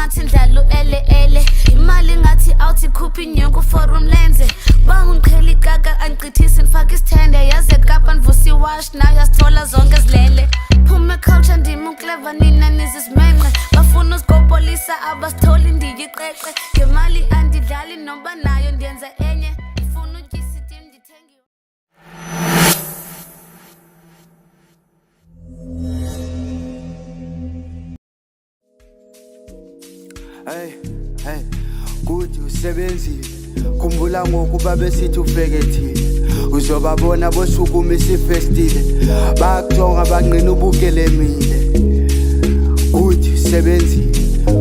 ngathi ndlala ele imali ngathi awuthi khupha inyongo for umlenze bangiqhela igaga angicithise ngifaka isithende yaze kapa nvusi wash nayo yasithola zonke zilele phuma culture ndima uclever nina nizizimenqe bafuna usigopolisa abasitholi ndiyiqeqe ngemali andidlali noma nayo ndiyenza enye ifuna ukuyisa itim ndithengiwe. Hey, kuthi usebenzile khumbula ngokuba besithi ufekethile uzobabona bosukumisa ifestile bakujonga banqina ubukelemile kuthi usebenzile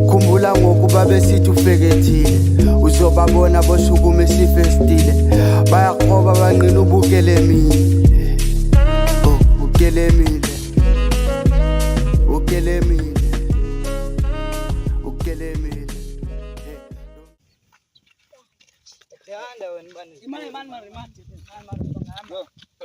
khumbula ngokuba besithi ufekethile uzobabona bosukumisa ifestile bayaqoba banqina ubukelemile ukelemile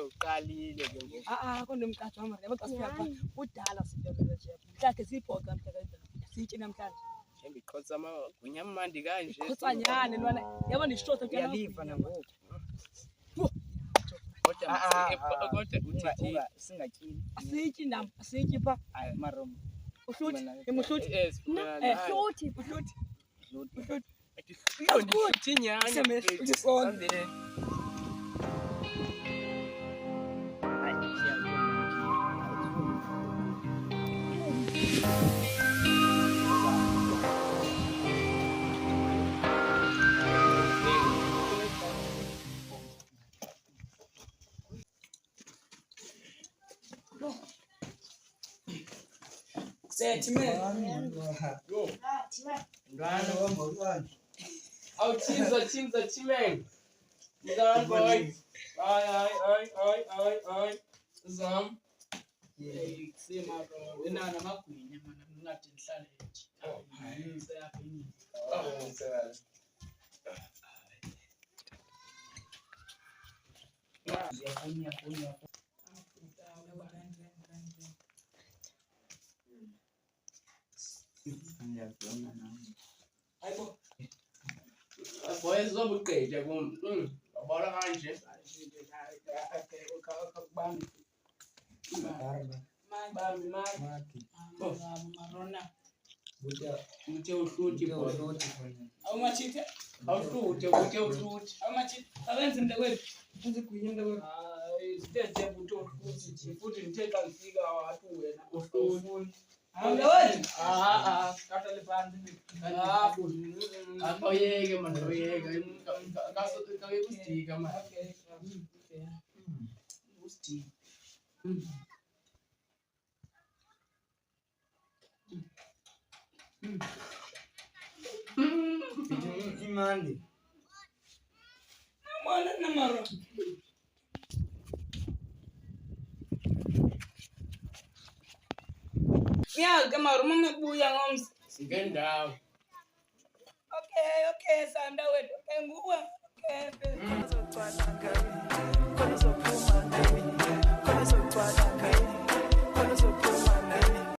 uqalile ke ngoku kondimqatha wami yabo xa siyapha udala sibekele nje mhlawumbe sibhoqa mhlawumbe sitye namhlanje ngiqhotsa amagunya amandi kanje qhotsanyane lwana yabo ndishotha ke uyaliva nangoku kodwa uthi singatyini asityi nam asityi pha hayi marom uhluthi emuhluthi uhluthi uthi nyanya uthi Sethi man. Yo. Ndwana wamolwana. Awuthiza Timeng. Ndana boy. Ay. Zam. Sema bro. Wena namagwinya mana ngathi nihlale nje. Hayi seyaphini. Yakunya. Boy zobuqedya kum. Abona kanje. Marona. Uthe uhluthi boy. Awumachithe? Awuhluthe uhluthi. Awumachithe? Awenze mntakwethu. Uzigwinya mntakwethu. Hayi sithethe futhi futhi ngithetha ngifika wathi wena Ufuni. Mntakwethu. Kata lephansi. Awuyeke manje awuyeke. Ngake kusidika manje. Okay. Usidika. imandi Mwana namaro. Ya kama rumame buya ngomsi. Singendawo. Okay, sanda wetu. Okay, nguwa. Okay.